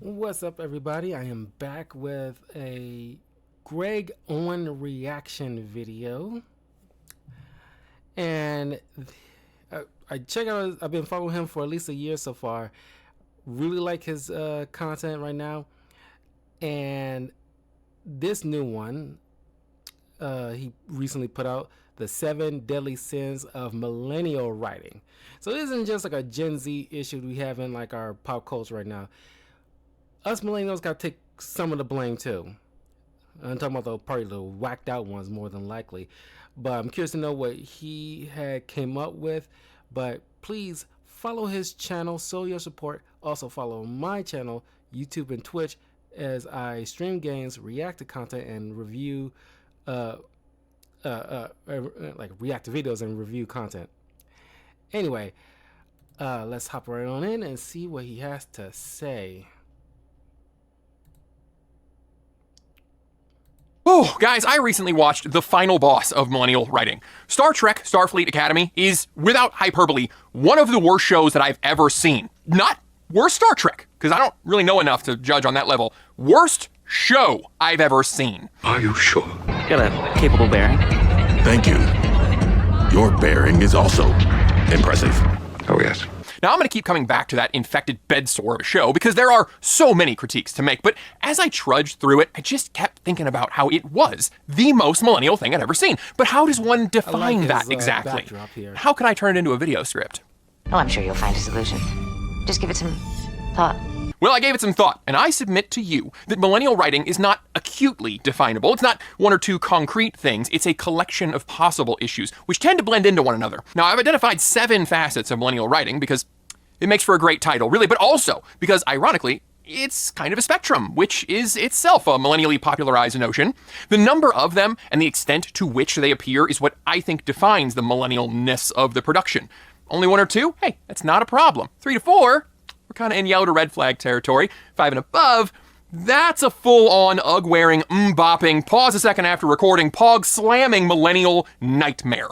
What's up, everybody? I am back with a Greg Owen reaction video, and I check out. I've been following him for at least a year so far. Really like his content right now, and this new one he recently put out, the 7 Deadly Sins of Millennial Writing. So it isn't just like a Gen Z issue we have in like our pop culture right now. Us millennials got to take some of the blame too. I'm talking about probably the whacked out ones more than likely. But I'm curious to know what he had came up with. But please follow his channel, show your support. Also follow my channel, YouTube and Twitch, as I stream games, react to content, and review like react to videos and review content. Anyway, let's hop right on in and see what he has to say. Oh, guys, I recently watched the final boss of Millennial Writing. Star Trek Starfleet Academy is, without hyperbole, one of the worst shows that I've ever seen. Not worst Star Trek, because I don't really know enough to judge on that level. Worst show I've ever seen. Are you sure? Got a capable bearing. Thank you. Your bearing is also impressive. Oh, yes. Now, I'm going to keep coming back to that infected bedsore of a show because there are so many critiques to make, but as I trudged through it, I just kept thinking about how it was the most millennial thing I'd ever seen. But how does one define that exactly? How can I turn it into a video script? Oh, I'm sure you'll find a solution. Just give it some thought. Well, I gave it some thought, and I submit to you that millennial writing is not acutely definable. It's not one or two concrete things. It's a collection of possible issues, which tend to blend into one another. Now, I've identified 7 facets of millennial writing because it makes for a great title, really, but also because, ironically, it's kind of a spectrum, which is itself a millennially popularized notion. The number of them and the extent to which they appear is what I think defines the millennialness of the production. Only 1 or 2? Hey, that's not a problem. 3 to 4? We're kind of in yellow to red flag territory. 5 and above, that's a full-on ugg-wearing, bopping, pause a second after recording, pog-slamming millennial nightmare.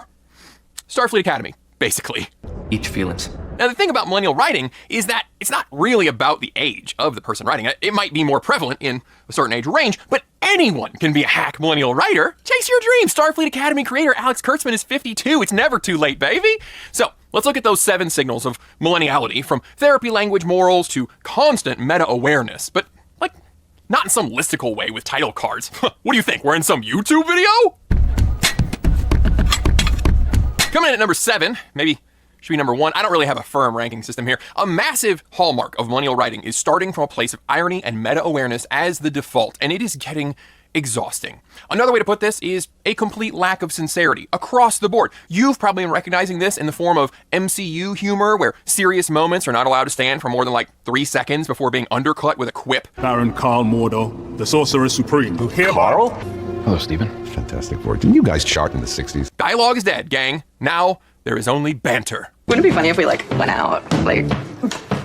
Starfleet Academy, basically. Each feelings. Now, the thing about millennial writing is that it's not really about the age of the person writing it. It might be more prevalent in a certain age range, but anyone can be a hack millennial writer. Chase your dreams. Starfleet Academy creator Alex Kurtzman is 52. It's never too late, baby. So let's look at those 7 signals of millenniality, from therapy language morals to constant meta-awareness, but like not in some listicle way with title cards. What do you think? We're in some YouTube video? Coming in at number 7, maybe should be number 1. I don't really have a firm ranking system here. A massive hallmark of millennial writing is starting from a place of irony and meta-awareness as the default, and it is getting exhausting. Another way to put this is a complete lack of sincerity across the board. You've probably been recognizing this in the form of MCU humor, where serious moments are not allowed to stand for more than like 3 seconds before being undercut with a quip. Baron Karl Mordo, the Sorcerer Supreme. Who here, Carl? Hello, Stephen. Fantastic voice. Didn't you guys chart in the 60s? Dialogue is dead, gang. Now there is only banter. Wouldn't it be funny if we, went out, Do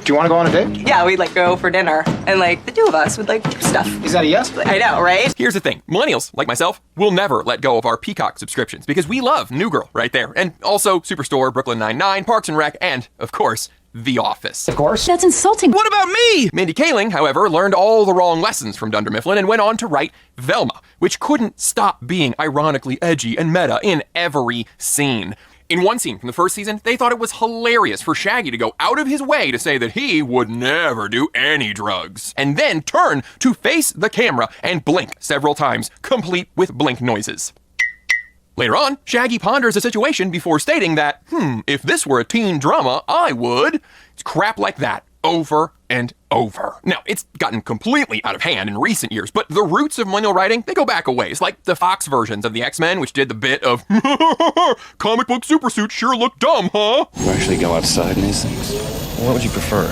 you want to go on a date? yeah, we'd, go for dinner, and, the 2 of us would, do stuff. Is that a yes? I know, right? Here's the thing. Millennials, like myself, will never let go of our Peacock subscriptions because we love New Girl right there. And also Superstore, Brooklyn Nine-Nine, Parks and Rec, and, of course, The Office. Of course. That's insulting. What about me? Mindy Kaling, however, learned all the wrong lessons from Dunder Mifflin and went on to write Velma, which couldn't stop being ironically edgy and meta in every scene. In one scene from the first season, they thought it was hilarious for Shaggy to go out of his way to say that he would never do any drugs, and then turn to face the camera and blink several times, complete with blink noises. Later on, Shaggy ponders the situation before stating that, if this were a teen drama, I would. It's crap like that, over and over. Now, it's gotten completely out of hand in recent years, but the roots of millennial writing, they go back a ways, like the Fox versions of the X-Men, which did the bit of, comic book supersuits sure look dumb, huh? You actually go outside in these things? What would you prefer?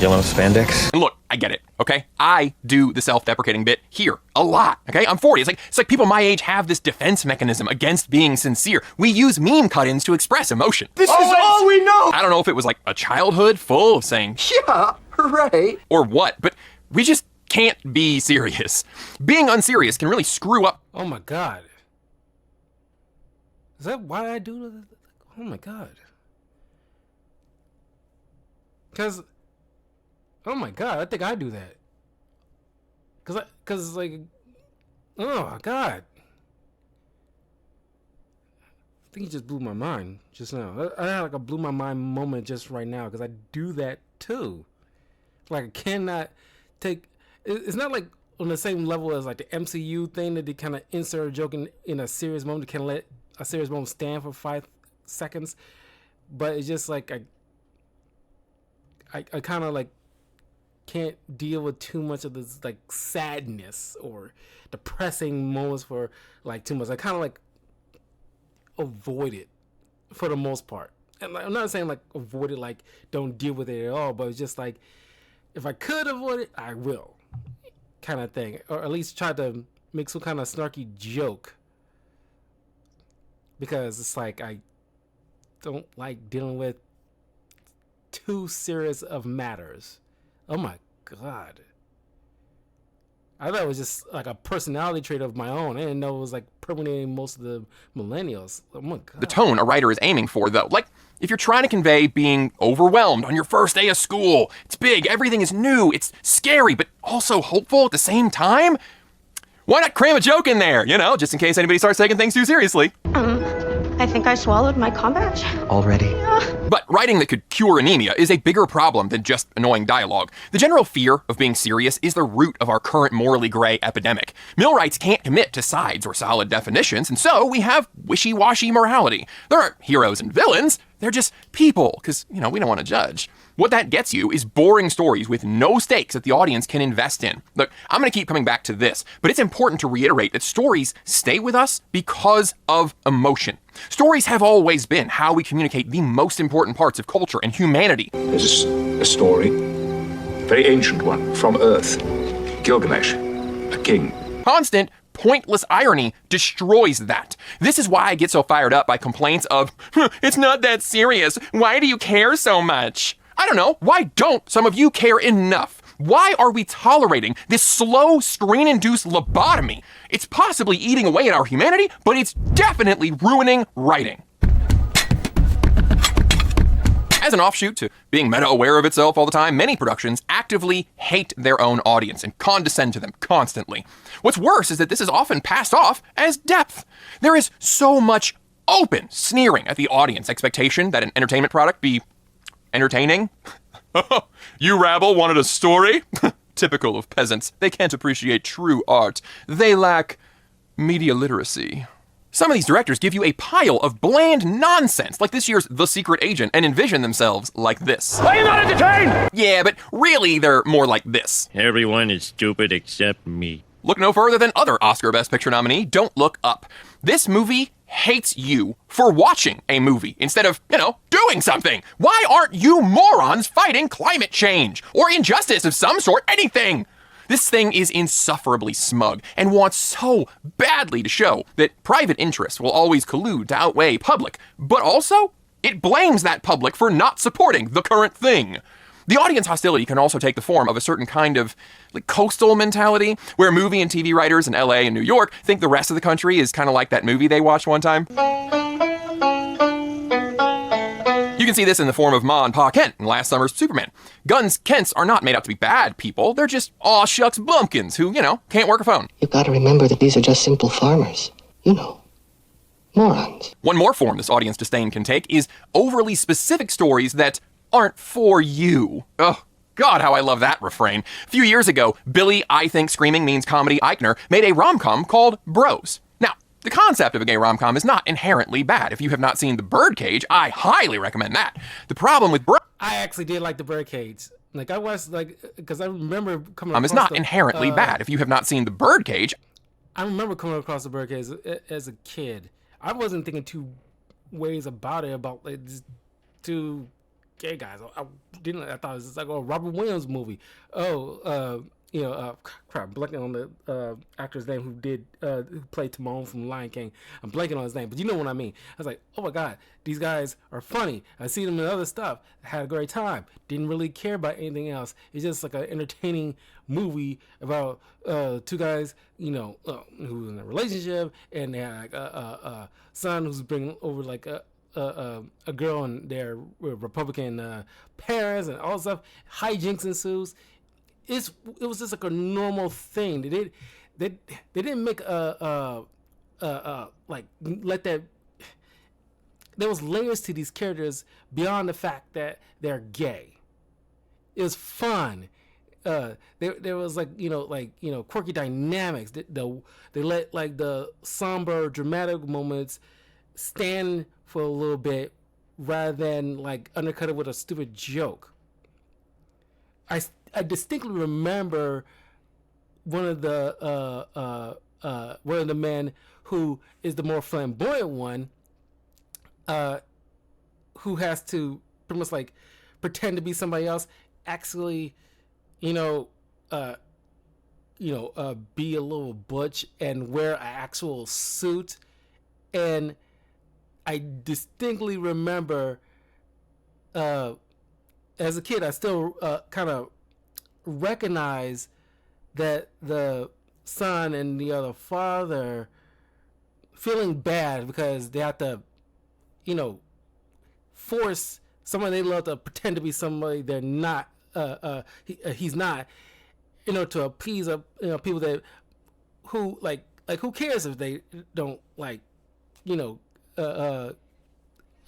Yellow spandex? And look, I get it, okay? I do the self-deprecating bit here a lot, okay? I'm 40. It's like people my age have this defense mechanism against being sincere. We use meme cut-ins to express emotion. This is all we know! I don't know if it was like a childhood full of saying, Yeah, right. or what, but we just can't be serious. Being unserious can really screw up. Oh my God. Is that why I do that? Oh my God. Because, oh my God, I think I do that. cause like, oh God, I think he just blew my mind just now. I had like a blew my mind moment just right now because I do that too. Like I cannot take. It's not like on the same level as like the MCU thing that they kind of insert a joke in a serious moment. They can let a serious moment stand for 5 seconds, but it's just like I kind of like can't deal with too much of this like sadness or depressing moments for like too much. I kind of like avoid it for the most part. And like, I'm not saying like avoid it, like don't deal with it at all, but it's just like if I could avoid it, I will, kind of thing, or at least try to make some kind of snarky joke, because it's like I don't like dealing with too serious of matters. Oh my God. I thought it was just like a personality trait of my own. I didn't know it was like permeating most of the millennials. Oh my God. The tone a writer is aiming for, though. Like, if you're trying to convey being overwhelmed on your first day of school, it's big, everything is new, it's scary, but also hopeful at the same time, why not cram a joke in there, just in case anybody starts taking things too seriously? I think I swallowed my combat. Already? But writing that could cure anemia is a bigger problem than just annoying dialogue. The general fear of being serious is the root of our current morally gray epidemic. Millwrights can't commit to sides or solid definitions, and so we have wishy-washy morality. There aren't heroes and villains, they're just people, because, we don't want to judge. What that gets you is boring stories with no stakes that the audience can invest in. Look, I'm going to keep coming back to this, but it's important to reiterate that stories stay with us because of emotion. Stories have always been how we communicate the most important parts of culture and humanity. There's a story, a very ancient one, from Earth. Gilgamesh, a king. Constant, pointless irony destroys that. This is why I get so fired up by complaints of, it's not that serious, why do you care so much? I don't know, why don't some of you care enough? Why are we tolerating this slow, screen-induced lobotomy? It's possibly eating away at our humanity, but it's definitely ruining writing. As an offshoot to being meta-aware of itself all the time, many productions actively hate their own audience and condescend to them constantly. What's worse is that this is often passed off as depth. There is so much open sneering at the audience expectation that an entertainment product be entertaining. You rabble wanted a story? Typical of peasants. They can't appreciate true art. They lack media literacy. Some of these directors give you a pile of bland nonsense, like this year's The Secret Agent, and envision themselves like this. Are you not entertained? Yeah, but really they're more like this. Everyone is stupid except me. Look no further than other Oscar Best Picture nominee, Don't Look Up. This movie hates you for watching a movie instead of, doing something. Why aren't you morons fighting climate change or injustice of some sort, anything? This thing is insufferably smug and wants so badly to show that private interests will always collude to outweigh public, but also it blames that public for not supporting the current thing. The audience hostility can also take the form of a certain kind of coastal mentality, where movie and TV writers in LA and New York think the rest of the country is kind of like that movie they watched one time. You can see this in the form of Ma and Pa Kent in last summer's Superman. Gunn's Kents are not made out to be bad people, they're just aw shucks bumpkins who, can't work a phone. You've got to remember that these are just simple farmers. Morons. One more form this audience disdain can take is overly specific stories that aren't for you. Oh, God, how I love that refrain. A few years ago, Billy, I Think Screaming Means Comedy Eichner made a rom-com called Bros. Now, the concept of a gay rom-com is not inherently bad. If you have not seen The Birdcage, I highly recommend that. The problem with Bros... I actually did like The Birdcage. Like, I watched, because I remember coming across it's not inherently bad. If you have not seen The Birdcage... I remember coming across The Birdcage as a kid. I wasn't thinking two ways about it, about these two gay guys. I thought it was just like a Robert Williams movie. Crap, I'm blanking on the actor's name who played Timon from Lion King. I'm blanking on his name, but you know what I mean. I was like, oh my God, these guys are funny. I see them in other stuff. I had a great time. Didn't really care about anything else. It's just like an entertaining movie about two guys, who's in a relationship, and they have a son who's bringing over a girl and their Republican parents and all stuff. Hijinks ensues. it was just like a normal thing. They didn't make like let that. There was layers to these characters beyond the fact that they're gay. It was fun. There was quirky dynamics. They let like the somber, dramatic moments stand for a little bit rather than like undercut it with a stupid joke. I distinctly remember one of the men who is the more flamboyant one, who has to pretty much like pretend to be somebody else, actually, be a little butch and wear an actual suit. And I distinctly remember, as a kid, I still kind of recognize that the son and the other father feeling bad because they have to, force someone they love to pretend to be somebody they're not. He's not, to appease people that who like who cares if they don't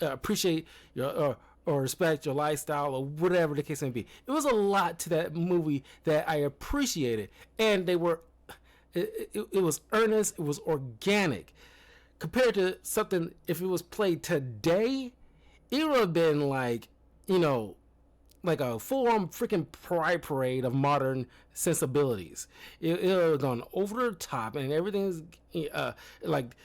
appreciate your or respect your lifestyle or whatever the case may be. It was a lot to that movie that I appreciated, and it was earnest, it was organic. Compared to something, if it was played today, it would have been like like a full-on freaking pride parade of modern sensibilities. It would have gone over the top, and everything's like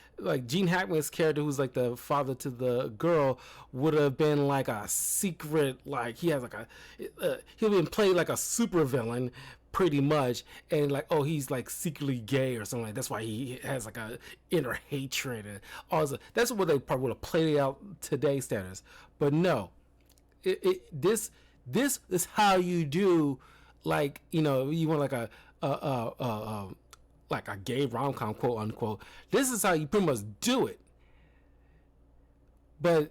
Gene Hackman's character, who's like the father to the girl, would have been like a secret, like he has like he'll been played like a supervillain pretty much, and like, oh, he's like secretly gay or something like that's why he has like a inner hatred and all this. That's what they probably would have played out today's standards. But no, this is how you do, like, you want like a gay rom-com, quote unquote. This is how you pretty much do it. But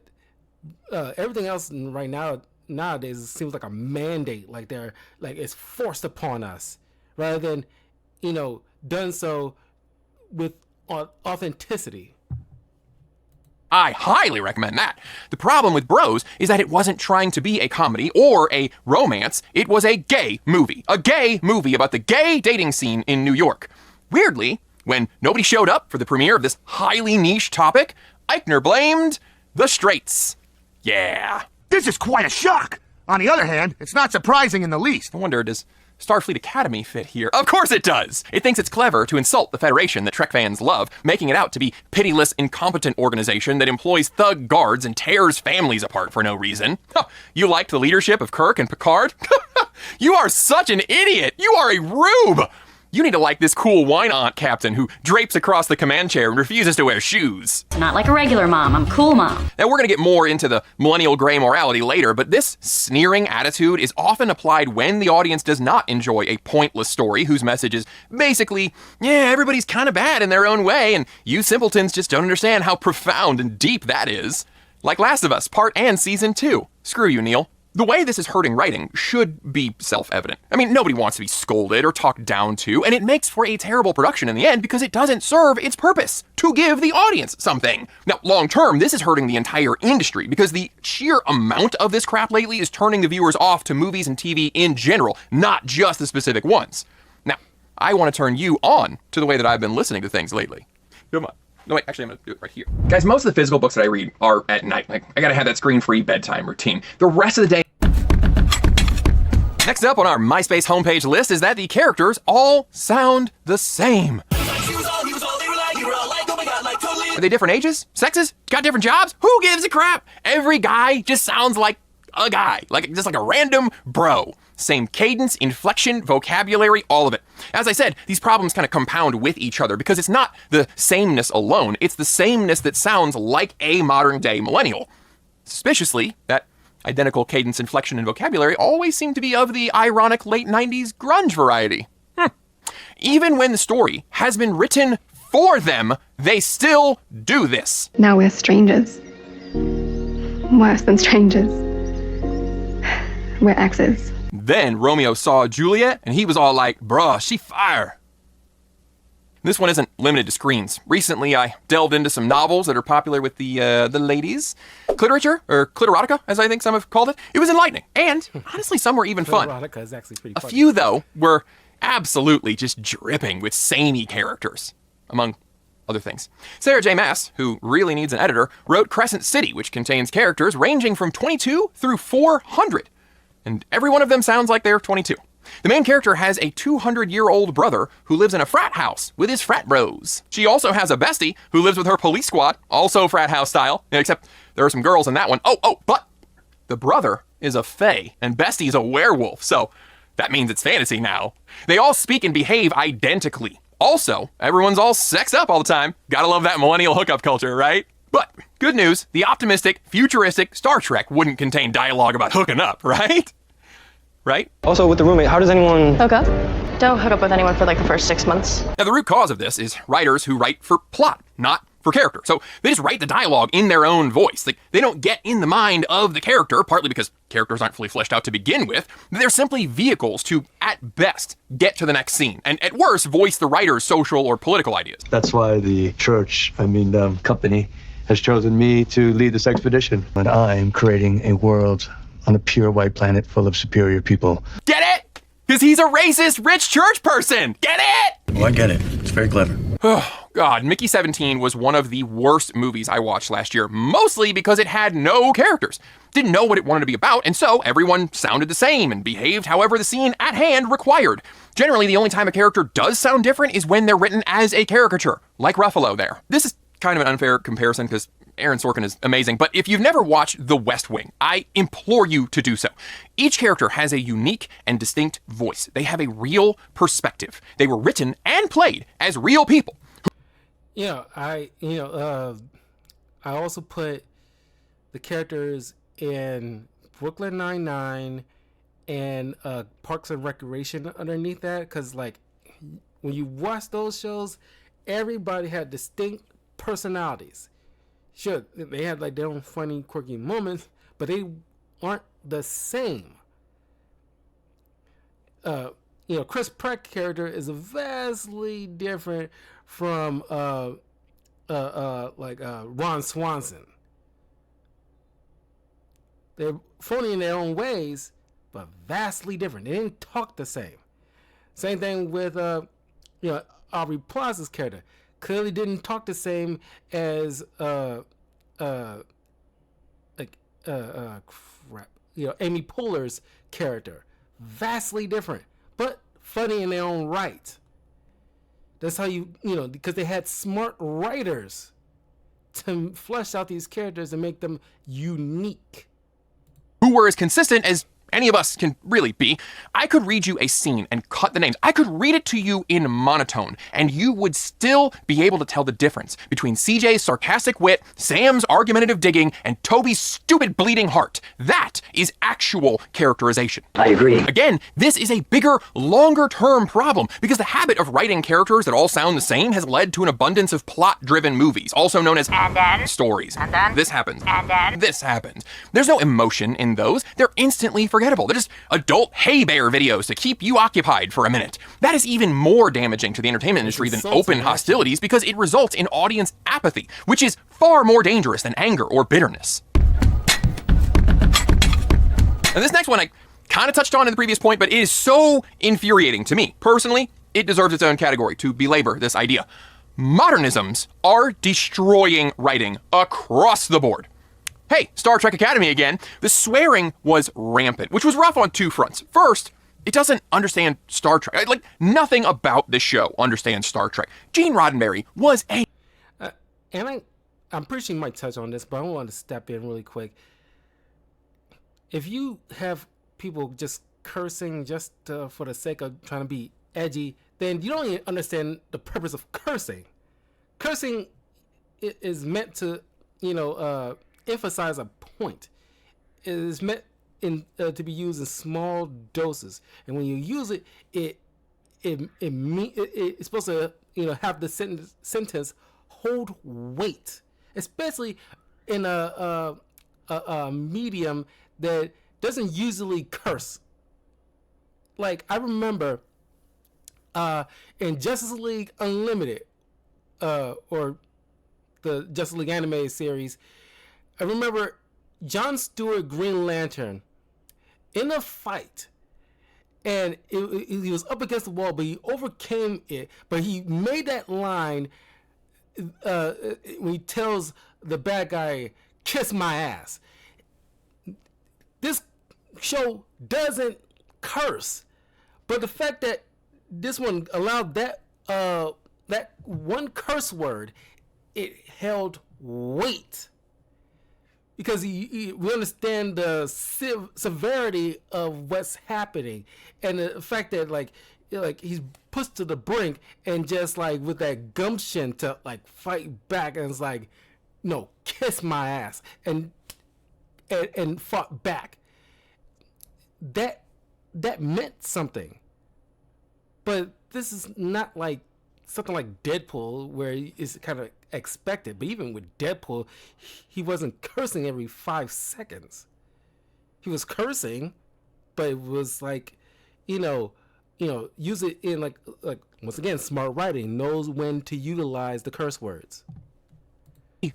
everything else right now nowadays it seems like a mandate, like they're like it's forced upon us rather than done so with authenticity. I highly recommend that. The problem with Bros is that it wasn't trying to be a comedy or a romance. It was a gay movie. A gay movie about the gay dating scene in New York. Weirdly, when nobody showed up for the premiere of this highly niche topic, Eichner blamed the straights. Yeah. This is quite a shock. On the other hand, it's not surprising in the least. I wonder, does Starfleet Academy fit here? Of course it does! It thinks it's clever to insult the Federation that Trek fans love, making it out to be pitiless, incompetent organization that employs thug guards and tears families apart for no reason. Huh. You liked the leadership of Kirk and Picard? You are such an idiot! You are a rube! You need to like this cool wine aunt captain who drapes across the command chair and refuses to wear shoes. Not like a regular mom, I'm cool mom. Now we're gonna get more into the millennial gray morality later, but this sneering attitude is often applied when the audience does not enjoy a pointless story whose message is basically, yeah, everybody's kind of bad in their own way, and you simpletons just don't understand how profound and deep that is. Like Last of Us, Part and Season 2. Screw you, Neil. The way this is hurting writing should be self-evident. I mean, nobody wants to be scolded or talked down to, and it makes for a terrible production in the end because it doesn't serve its purpose, to give the audience something. Now, long-term, this is hurting the entire industry because the sheer amount of this crap lately is turning the viewers off to movies and TV in general, not just the specific ones. Now, I want to turn you on to the way that I've been listening to things lately. Come on. No, wait, actually, I'm going to do it right here. Guys, most of the physical books that I read are at night. Like, I got to have that screen-free bedtime routine. The rest of the day... Next up on our MySpace homepage list is that the characters all sound the same. Are they different ages? Sexes? Got different jobs? Who gives a crap? Every guy just sounds like a guy. Just like a random bro. Same cadence, inflection, vocabulary, all of it. As I said, these problems kind of compound with each other because it's not the sameness alone, it's the sameness that sounds like a modern-day millennial. Suspiciously, that identical cadence, inflection, and vocabulary always seem to be of the ironic late 90s grunge variety. Even when the story has been written for them, they still do this. Now we're strangers. Worse than strangers. We're exes. And then Romeo saw Juliet, and he was all like, bruh, she fire. This one isn't limited to screens. Recently, I delved into some novels that are popular with the ladies. Cliterature, or cliterotica, as I think some have called it. It was enlightening, and honestly, some were even fun. Cliterotica is actually pretty funny. A few, though, were absolutely just dripping with samey characters, among other things. Sarah J. Maas, who really needs an editor, wrote Crescent City, which contains characters ranging from 22 through 400. And every one of them sounds like they're 22. The main character has a 200-year-old brother who lives in a frat house with his frat bros. She also has a bestie who lives with her police squad, also frat house style, except there are some girls in that one. But the brother is a fae and bestie's a werewolf, so that means it's fantasy now. They all speak and behave identically. Also, everyone's all sexed up all the time. Gotta love that millennial hookup culture, right? But good news, the optimistic, futuristic Star Trek wouldn't contain dialogue about hooking up, right? Right? Also, with the roommate, how does anyone... Hook up? Don't hook up with anyone for like the first 6 months. Now, the root cause of this is writers who write for plot, not for character. So they just write the dialogue in their own voice. Like, they don't get in the mind of the character, partly because characters aren't fully fleshed out to begin with. They're simply vehicles to, at best, get to the next scene, and at worst, voice the writer's social or political ideas. That's why the company, has chosen me to lead this expedition. And I'm creating a world on a pure white planet full of superior people. Get it? Because he's a racist rich church person. Get it? Well, I get it. It's very clever. Oh, God. Mickey 17 was one of the worst movies I watched last year, mostly because it had no characters. Didn't know what it wanted to be about, and so everyone sounded the same and behaved however the scene at hand required. Generally, the only time a character does sound different is when they're written as a caricature, like Ruffalo there. This is kind of an unfair comparison because Aaron Sorkin is amazing, but if you've never watched The West Wing, I implore you to do so. Each character has a unique and distinct voice. They have a real perspective. They were written and played as real people. I also put the characters in Brooklyn Nine-Nine and Parks and Recreation underneath that, because like when you watch those shows, everybody had distinct personalities. Sure, they had like their own funny, quirky moments, but they aren't the same. Chris Pratt's character is vastly different from Ron Swanson. They're funny in their own ways, but vastly different. They didn't talk the same. Same thing with Aubrey Plaza's character. Clearly didn't talk the same as Amy Poehler's character. Vastly different, but funny in their own right. That's how because they had smart writers to flesh out these characters and make them unique. Who were as consistent as any of us can really be. I could read you a scene and cut the names. I could read it to you in monotone, and you would still be able to tell the difference between CJ's sarcastic wit, Sam's argumentative digging, and Toby's stupid bleeding heart. That is actual characterization. I agree. Again, this is a bigger, longer-term problem, because the habit of writing characters that all sound the same has led to an abundance of plot-driven movies, also known as stories. And then this happens. And then this happens. There's no emotion in those. They're instantly forgettable. They're just adult hay bear videos to keep you occupied for a minute. That is even more damaging to the entertainment industry than open hostilities because it results in audience apathy, which is far more dangerous than anger or bitterness. And this next one I kind of touched on in the previous point, but it is so infuriating to me. Personally, it deserves its own category to belabor this idea. Modernisms are destroying writing across the board. Hey, Star Trek Academy again. The swearing was rampant, which was rough on two fronts. First, it doesn't understand Star Trek. Like, nothing about this show understands Star Trek. Gene Roddenberry was a... and I'm pretty sure you might touch on this, but I want to step in really quick. If you have people just cursing just for the sake of trying to be edgy, then you don't even understand the purpose of cursing. Cursing is meant to, emphasize a point. It is meant to be used in small doses, and when you use it, it's supposed to have the sentence hold weight, especially in a medium that doesn't usually curse like I remember in Justice League Unlimited, or the Justice League animated series, I remember John Stewart Green Lantern in a fight, and he was up against the wall, but he overcame it. But he made that line when he tells the bad guy, "Kiss my ass." This show doesn't curse, but the fact that this one allowed that one curse word, it held weight, because we understand the severity of what's happening, and the fact that like he's pushed to the brink, and just like with that gumption to like fight back, and it's like, no, kiss my ass, and fought back. That meant something. But this is not like something like Deadpool, where it's kind of expected. But even with Deadpool, he wasn't cursing every 5 seconds. He was cursing, but it was like, use it in like once again, smart writing, knows when to utilize the curse words.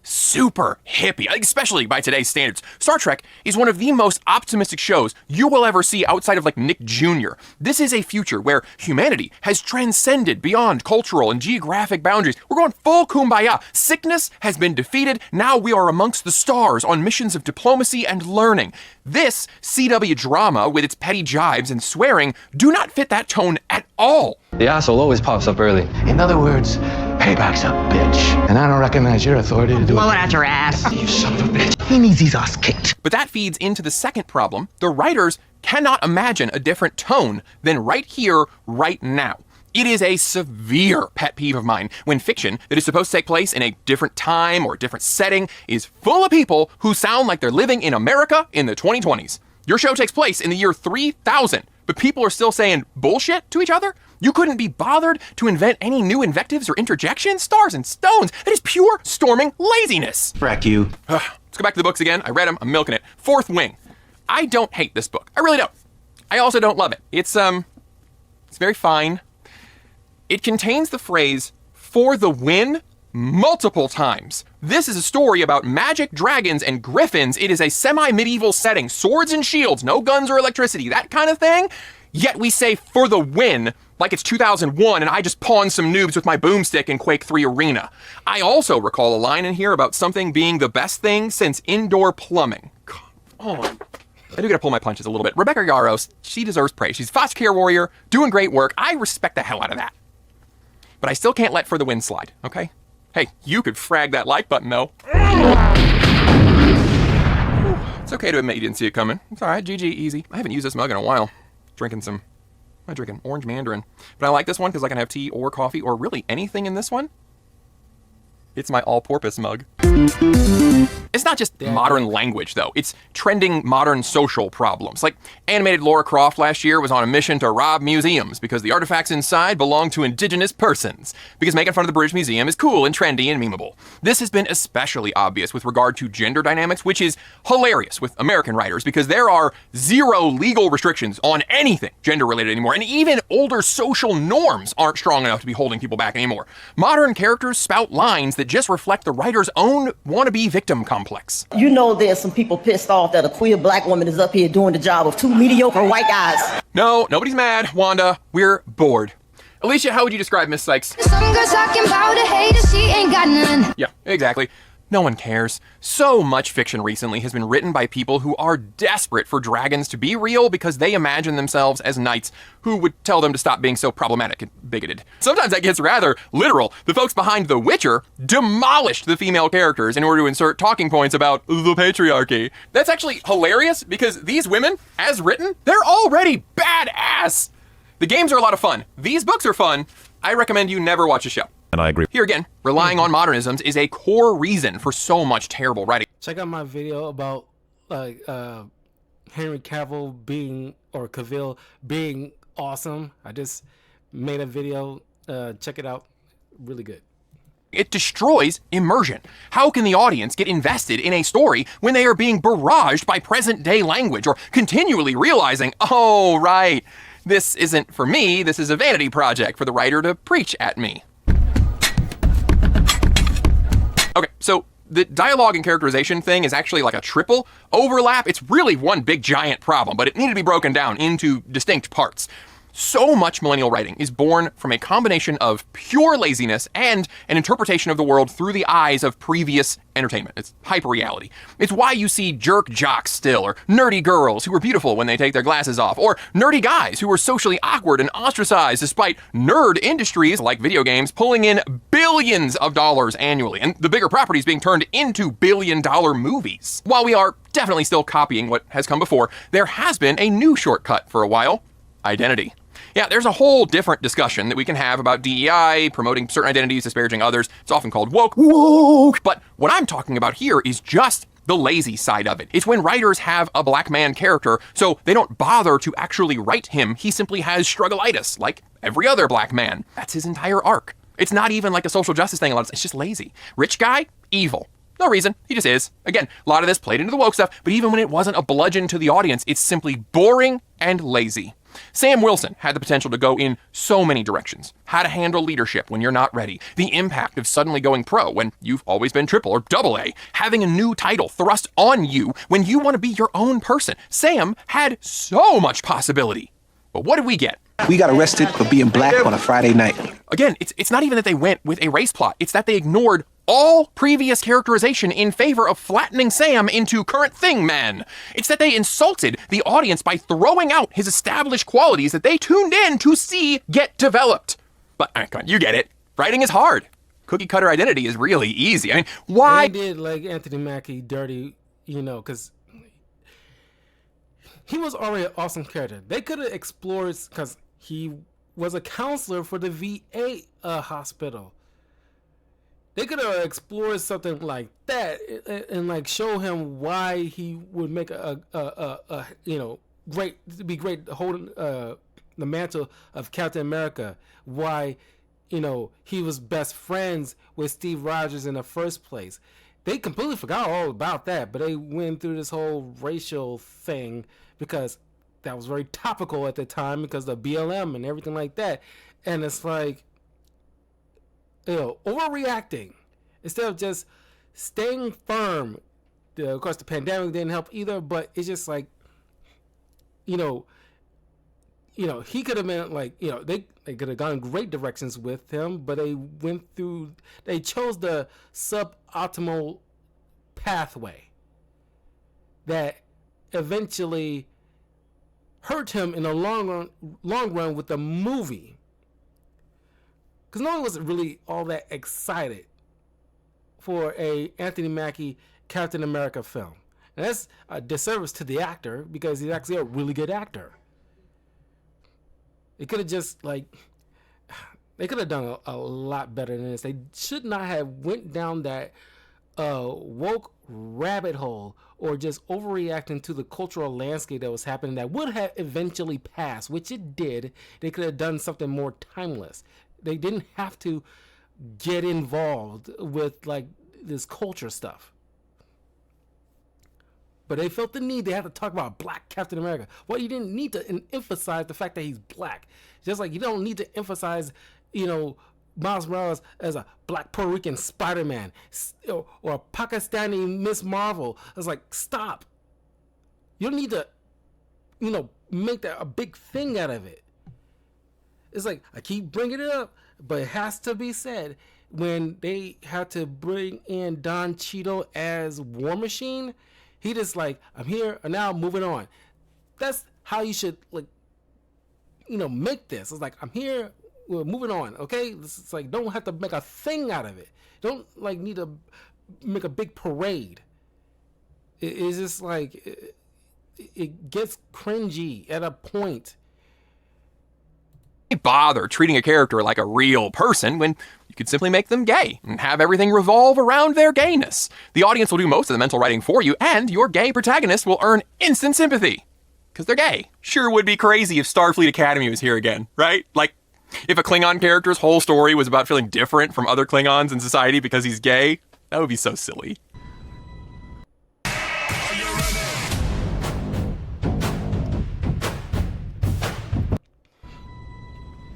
Super hippie, especially by today's standards. Star Trek is one of the most optimistic shows you will ever see outside of like Nick Jr. This is a future where humanity has transcended beyond cultural and geographic boundaries. We're going full kumbaya. Sickness has been defeated. Now we are amongst the stars on missions of diplomacy and learning. This CW drama, with its petty jibes and swearing, do not fit that tone at all. The asshole always pops up early. In other words, payback's a bitch. And I don't recognize your authority to do it. Blow it out your ass. You son of a bitch. He needs his ass kicked. But that feeds into the second problem. The writers cannot imagine a different tone than right here, right now. It is a severe pet peeve of mine when fiction that is supposed to take place in a different time or different setting is full of people who sound like they're living in America in the 2020s. Your show takes place in the year 3000, but people are still saying bullshit to each other? You couldn't be bothered to invent any new invectives or interjections? Stars and stones. That is pure storming laziness. Frack you. Let's go back to the books again. I read them. I'm milking it. Fourth Wing. I don't hate this book. I really don't. I also don't love it. It's very fine. It contains the phrase, "for the win," multiple times. This is a story about magic, dragons, and griffins. It is a semi-medieval setting. Swords and shields, no guns or electricity, that kind of thing. Yet we say "for the win" like it's 2001 and I just pawned some noobs with my boomstick in Quake 3 Arena. I also recall a line in here about something being the best thing since indoor plumbing. Come on. I do gotta pull my punches a little bit. Rebecca Yarros, she deserves praise. She's a foster care warrior, doing great work. I respect the hell out of that. But I still can't let "for the win" slide, okay? Hey, you could frag that like button, though. It's okay to admit you didn't see it coming. It's all right, GG, easy. I haven't used this mug in a while. I'm drinking orange mandarin. But I like this one because I can have tea or coffee or really anything in this one. It's my all-porpoise mug. It's not just modern language, though. It's trending modern social problems. Like, animated Lara Croft last year was on a mission to rob museums because the artifacts inside belong to indigenous persons. Because making fun of the British Museum is cool and trendy and memeable. This has been especially obvious with regard to gender dynamics, which is hilarious with American writers because there are zero legal restrictions on anything gender-related anymore, and even older social norms aren't strong enough to be holding people back anymore. Modern characters spout lines that just reflect the writer's own wannabe victim complex. You know there's some people pissed off that a queer black woman is up here doing the job of two mediocre white guys. No, nobody's mad, Wanda. We're bored. Alicia, how would you describe Miss Sykes? Some girl talking about a hater, she ain't got none. Yeah, exactly. No one cares. So much fiction recently has been written by people who are desperate for dragons to be real because they imagine themselves as knights who would tell them to stop being so problematic and bigoted. Sometimes that gets rather literal. The folks behind The Witcher demolished the female characters in order to insert talking points about the patriarchy. That's actually hilarious because these women, as written, they're already badass. The games are a lot of fun. These books are fun. I recommend you never watch a show. And I agree. Here again, relying on modernisms is a core reason for so much terrible writing. Check out my video about Henry Cavill being, or Cavill being awesome. I just made a video. Check it out. Really good. It destroys immersion. How can the audience get invested in a story when they are being barraged by present-day language or continually realizing, oh, right, This isn't for me, this is a vanity project for the writer to preach at me. Okay, so the dialogue and characterization thing is actually like a triple overlap. It's really one big giant problem, but it needed to be broken down into distinct parts. So much millennial writing is born from a combination of pure laziness and an interpretation of the world through the eyes of previous entertainment. It's hyper-reality. It's why you see jerk jocks still, or nerdy girls who are beautiful when they take their glasses off, or nerdy guys who are socially awkward and ostracized despite nerd industries like video games pulling in billions of dollars annually, and the bigger properties being turned into billion-dollar movies. While we are definitely still copying what has come before, there has been a new shortcut for a while: identity. Yeah, there's a whole different discussion that we can have about DEI, promoting certain identities, disparaging others. It's often called woke. But what I'm talking about here is just the lazy side of it. It's when writers have a black man character, so they don't bother to actually write him. He simply has struggleitis, like every other black man. That's his entire arc. It's not even like a social justice thing. It's just lazy. Rich guy, evil. No reason, he just is. Again, a lot of this played into the woke stuff, but even when it wasn't a bludgeon to the audience, it's simply boring and lazy. Sam Wilson had the potential to go in so many directions. How to handle leadership when you're not ready. The impact of suddenly going pro when you've always been triple or double A. Having a new title thrust on you when you want to be your own person. Sam had so much possibility. But what did we get? We got arrested for being black on a Friday night. Again, it's not even that they went with a race plot. It's that they ignored all previous characterization in favor of flattening Sam into current thing man. It's that they insulted the audience by throwing out his established qualities that they tuned in to see get developed. But come on, you get it. Writing is hard. Cookie cutter identity is really easy. I mean, why? They did like Anthony Mackie dirty, because he was already an awesome character. They could have explored, because he was a counselor for the VA hospital. They could have explored something like that and like show him why he would make great holding the mantle of Captain America. Why, he was best friends with Steve Rogers in the first place. They completely forgot all about that, but they went through this whole racial thing because that was very topical at the time because of BLM and everything like that. And it's like, overreacting instead of just staying firm. Of course, the pandemic didn't help either, but it's just like, he could have been like, they could have gone great directions with him, but they chose the suboptimal pathway that eventually hurt him in the long run with the movie. Because no one was really all that excited for a Anthony Mackie Captain America film. And that's a disservice to the actor because he's actually a really good actor. It could have just they could have done a lot better than this. They should not have went down that woke rabbit hole or just overreacting to the cultural landscape that was happening that would have eventually passed, which it did. They could have done something more timeless. They didn't have to get involved with this culture stuff. But they felt the need. They had to talk about black Captain America. Well, you didn't need to emphasize the fact that he's black. Just like you don't need to emphasize, Miles Morales as a black Puerto Rican Spider-Man or a Pakistani Miss Marvel. It's like, stop. You don't need to, make that a big thing out of it. It's like, I keep bringing it up, but it has to be said. When they had to bring in Don Cheadle as War Machine, he just like, I'm here and now moving on. That's how you should make this. It's like, I'm here, we're moving on, okay? It's like, don't have to make a thing out of it. Don't need to make a big parade. It's just like, it gets cringy at a point. Bother treating a character like a real person when you could simply make them gay and have everything revolve around their gayness. The audience will do most of the mental writing for you, and your gay protagonist will earn instant sympathy because they're gay. Sure would be crazy if Starfleet Academy was here again, right? Like, if a Klingon character's whole story was about feeling different from other Klingons in society because he's gay, that would be so silly.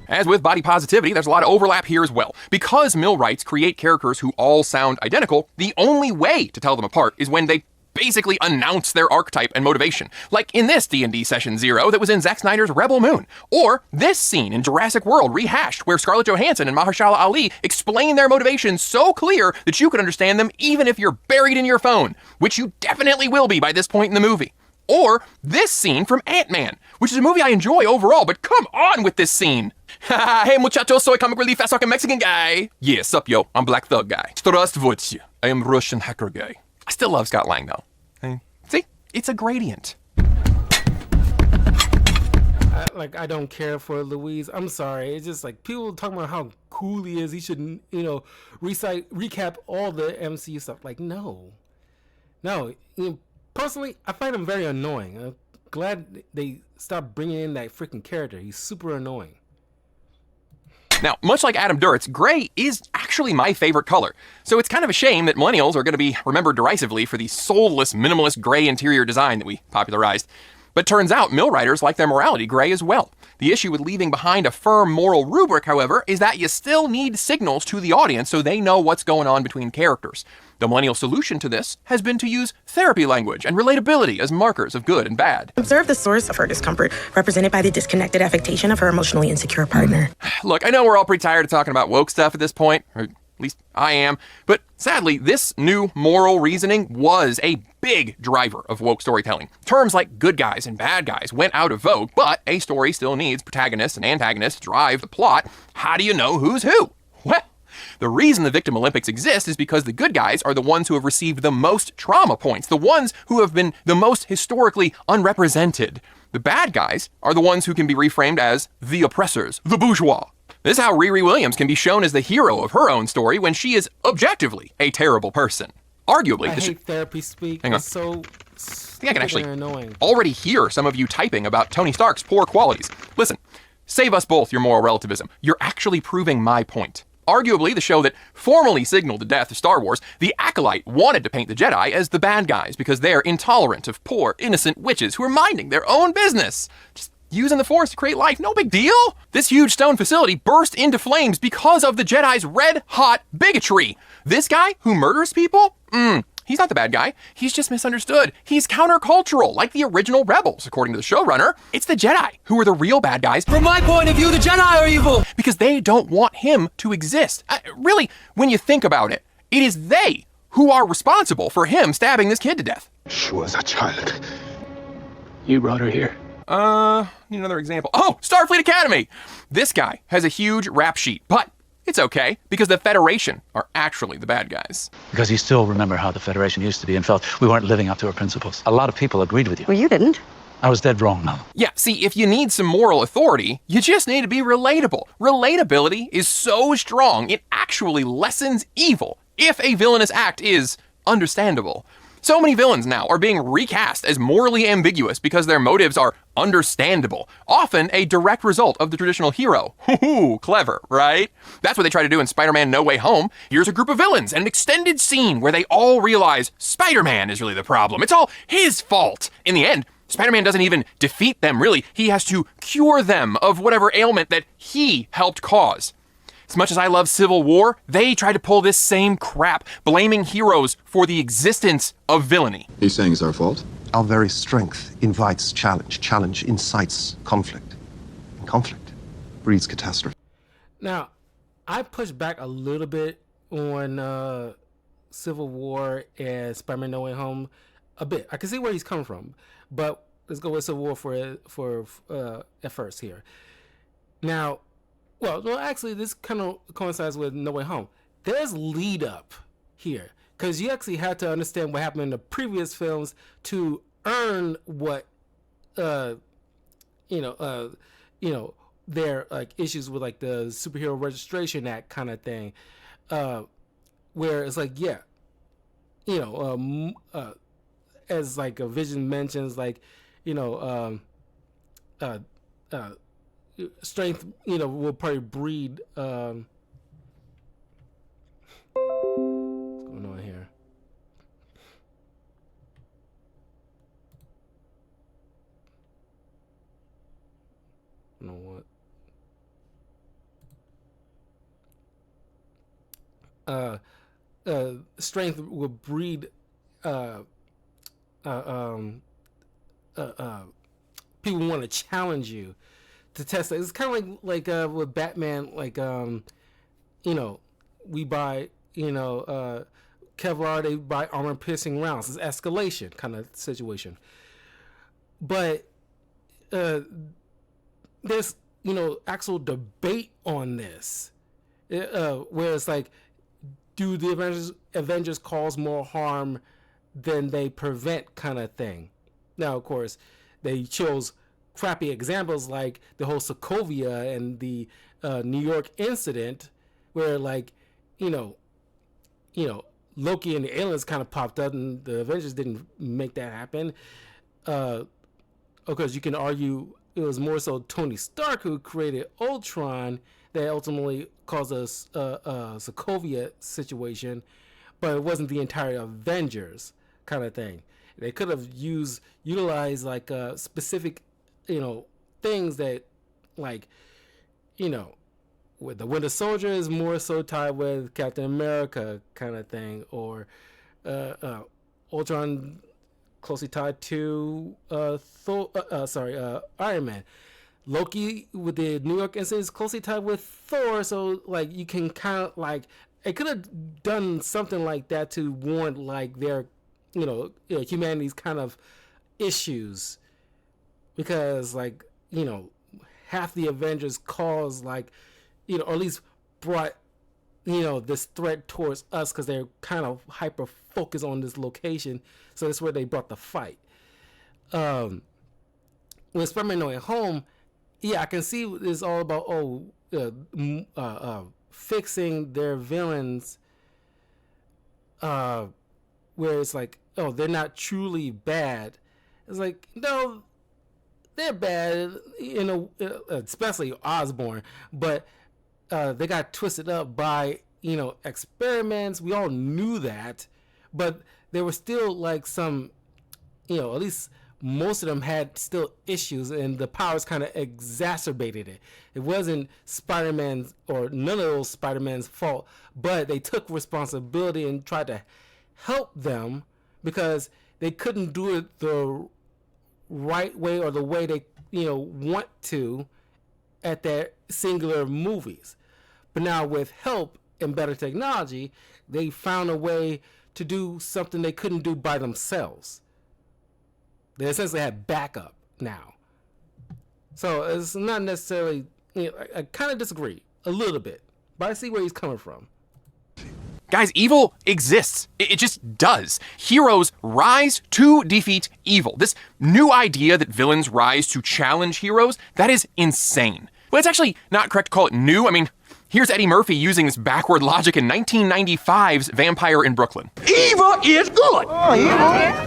As with body positivity, there's a lot of overlap here as well. Because Millwrights create characters who all sound identical, the only way to tell them apart is when they basically announce their archetype and motivation. Like in this D&D Session 0 that was in Zack Snyder's Rebel Moon. Or this scene in Jurassic World Rehashed where Scarlett Johansson and Mahershala Ali explain their motivations so clear that you can understand them even if you're buried in your phone, which you definitely will be by this point in the movie. Or this scene from Ant-Man, which is a movie I enjoy overall, but come on with this scene. Hey muchachos, soy comic relief fast talking Mexican guy. Yeah, sup yo, I'm Black Thug guy. Здравствуйте, I am Russian hacker guy. I still love Scott Lang though. See, it's a gradient. I don't care for Louise. I'm sorry. It's just like people talking about how cool he is. He should, recap all the MCU stuff. Like, no. Personally, I find him very annoying. I'm glad they stopped bringing in that freaking character. He's super annoying. Now, much like Adam Duritz, gray is actually my favorite color. So it's kind of a shame that millennials are going to be remembered derisively for the soulless, minimalist gray interior design that we popularized. But turns out mill writers like their morality gray as well. The issue with leaving behind a firm moral rubric, however, is that you still need signals to the audience so they know what's going on between characters. The millennial solution to this has been to use therapy language and relatability as markers of good and bad. Observe the source of her discomfort, represented by the disconnected affectation of her emotionally insecure partner. Look, I know we're all pretty tired of talking about woke stuff at this point, or at least I am, but sadly, this new moral reasoning was a big driver of woke storytelling. Terms like good guys and bad guys went out of vogue, but a story still needs protagonists and antagonists to drive the plot. How do you know who's who? Well, the reason the Victim Olympics exist is because the good guys are the ones who have received the most trauma points, the ones who have been the most historically unrepresented. The bad guys are the ones who can be reframed as the oppressors, the bourgeois. This is how Riri Williams can be shown as the hero of her own story when she is objectively a terrible person. Arguably, I hate therapy speak. Hang on. It's so I think I can actually annoying. already hear some of you typing about Tony Stark's poor qualities. Listen, save us both your moral relativism. You're actually proving my point. Arguably, the show that formally signaled the death of Star Wars, The Acolyte wanted to paint the Jedi as the bad guys because they're intolerant of poor, innocent witches who are minding their own business. Just using the Force to create life, no big deal. This huge stone facility burst into flames because of the Jedi's red-hot bigotry. This guy who murders people? He's not the bad guy. He's just misunderstood. He's countercultural, like the original rebels, according to the showrunner. It's the Jedi who are the real bad guys. From my point of view, the Jedi are evil. Because they don't want him to exist. Really, when you think about it, it is they who are responsible for him stabbing this kid to death. She was a child. You brought her here. Need another example. Oh, Starfleet Academy! This guy has a huge rap sheet, but it's okay, because the Federation are actually the bad guys. Because you still remember how the Federation used to be and felt we weren't living up to our principles. A lot of people agreed with you. Well, you didn't. I was dead wrong, Mel. Yeah, see, if you need some moral authority, you just need to be relatable. Relatability is so strong, it actually lessens evil if a villainous act is understandable. So many villains now are being recast as morally ambiguous because their motives are understandable, often a direct result of the traditional hero. Hoo-hoo, clever, right? That's what they try to do in Spider-Man No Way Home. Here's a group of villains and an extended scene where they all realize Spider-Man is really the problem. It's all his fault. In the end, Spider-Man doesn't even defeat them, really. He has to cure them of whatever ailment that he helped cause. As much as I love Civil War, they try to pull this same crap, blaming heroes for the existence of villainy. He's saying it's our fault? Our very strength invites challenge. Challenge incites conflict. And conflict breeds catastrophe. Now, I push back a little bit on Civil War and Spider-Man No Way Home a bit. I can see where he's coming from, but let's go with Civil War for at first here. Now, well, actually, this kind of coincides with No Way Home. There's lead up here because you actually had to understand what happened in the previous films to earn what, their like issues with like the Superhero Registration Act kind of thing, where it's like, as like a Vision mentions, like, strength, will probably breed. What's going on here? You know what? strength will breed people want to challenge you to test it. It's kind of like with Batman, like we buy Kevlar, they buy armor piercing rounds. It's escalation kind of situation. But there's actual debate on this, where it's like, do the Avengers cause more harm than they prevent, kind of thing. Now, of course, they chose crappy examples like the whole Sokovia and the New York incident, where Loki and the aliens kind of popped up, and the Avengers didn't make that happen. Of course, you can argue it was more so Tony Stark who created Ultron that ultimately caused a Sokovia situation, but it wasn't the entire Avengers kind of thing. They could have utilized like specific, things that, like, with the Winter Soldier is more so tied with Captain America kind of thing, or Ultron closely tied to Iron Man. Loki with the New York incident is closely tied with Thor, so like you can kind of like, it could have done something like that to warrant like their humanity's kind of issues, because like half the Avengers caused like or at least brought this threat towards us, because they're kind of hyper focused on this location, so that's where they brought the fight. When Spider-Man No Way Home, I can see it's all about fixing their villains, where it's like, they're not truly bad. It's like, no, they're bad, especially Osborn, but they got twisted up by experiments. We all knew that, but there were still like some, at least most of them had still issues, and the powers kind of exacerbated it. It wasn't Spider-Man's or none of those Spider-Man's fault, but they took responsibility and tried to help them, because they couldn't do it the right way or the way they want to at their singular movies. But now with help and better technology, they found a way to do something they couldn't do by themselves. They essentially have backup now. So it's not necessarily, I kind of disagree a little bit, but I see where he's coming from. Guys, evil exists. It just does. Heroes rise to defeat evil. This new idea that villains rise to challenge heroes, that is insane. But it's actually not correct to call it new. I mean, here's Eddie Murphy using this backward logic in 1995's Vampire in Brooklyn. Evil is good. Oh, yeah.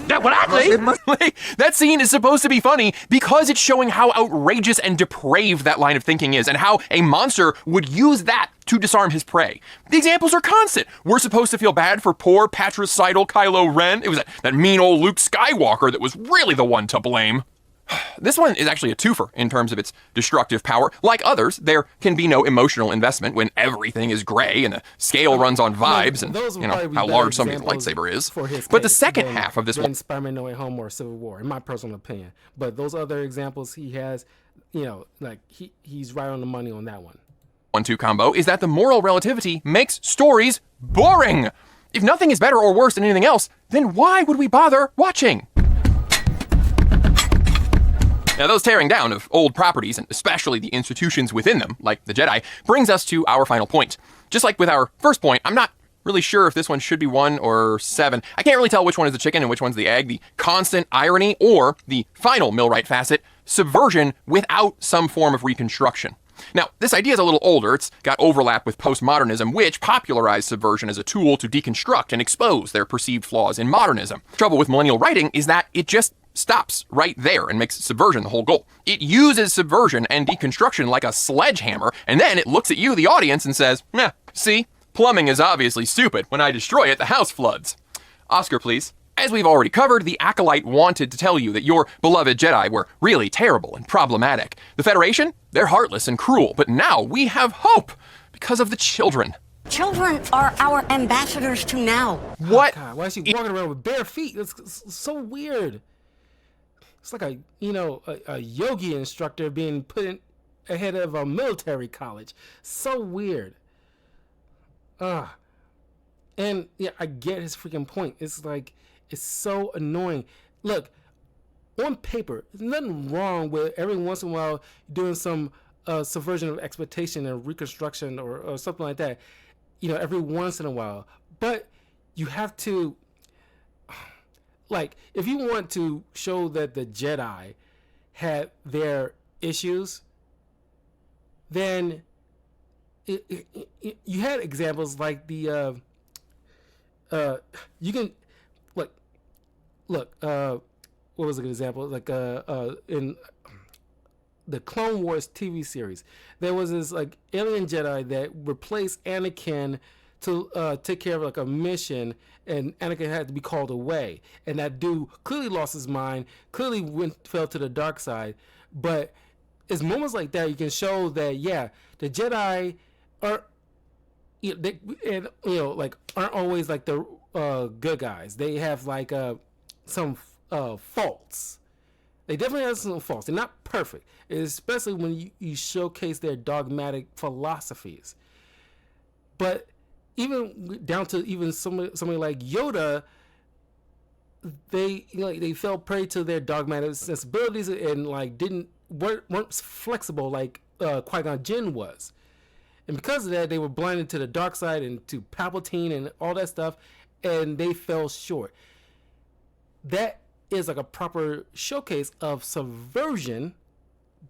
That's what I think. That scene is supposed to be funny because it's showing how outrageous and depraved that line of thinking is, and how a monster would use that to disarm his prey. The examples are constant. We're supposed to feel bad for poor patricidal Kylo Ren. It was that mean old Luke Skywalker that was really the one to blame. This one is actually a twofer in terms of its destructive power. Like others, there can be no emotional investment when everything is gray and the scale runs on vibes and how large somebody's lightsaber is. But the second half of this one, Spider-Man No Way Home or Civil War, in my personal opinion. But those other examples he has, like he's right on the money on that one. 1-2 combo is that the moral relativity makes stories boring. If nothing is better or worse than anything else, then why would we bother watching? Now, those tearing down of old properties, and especially the institutions within them, like the Jedi, brings us to our final point. Just like with our first point, I'm not really sure if this one should be 1 or 7. I can't really tell which one is the chicken and which one's the egg, the constant irony, or the final Millwright facet, subversion without some form of reconstruction. Now, this idea is a little older. It's got overlap with postmodernism, which popularized subversion as a tool to deconstruct and expose their perceived flaws in modernism. The trouble with millennial writing is that it just stops right there and makes subversion the whole goal. It uses subversion and deconstruction like a sledgehammer, and then it looks at you, the audience, and says, see, plumbing is obviously stupid. When I destroy it, the house floods. Oscar, please. As we've already covered, the Acolyte wanted to tell you that your beloved Jedi were really terrible and problematic. The Federation? They're heartless and cruel, but now we have hope because of the children. Children are our ambassadors to now. What? God, why is she walking around with bare feet? It's so weird. It's like a yogi instructor being put in ahead of a military college. So weird. And yeah, I get his freaking point. It's like, it's so annoying. Look, on paper, there's nothing wrong with every once in a while doing some subversion of expectation and reconstruction or something like that. Every once in a while. But you have to, like, if you want to show that the Jedi had their issues, then you had examples like the you can look what was a good example, like in the Clone Wars TV series, there was this like alien Jedi that replaced Anakin to take care of like a mission, and Anakin had to be called away, and that dude clearly lost his mind, clearly fell to the dark side. But it's moments like that you can show that, yeah, the Jedi are, like aren't always like the good guys. They have like some faults. They definitely have some faults. They're not perfect, especially when you showcase their dogmatic philosophies. But even down to even somebody like Yoda, they fell prey to their dogmatic sensibilities and like weren't flexible like Qui-Gon Jinn was. And because of that, they were blinded to the dark side and to Palpatine and all that stuff, and they fell short. That is like a proper showcase of subversion,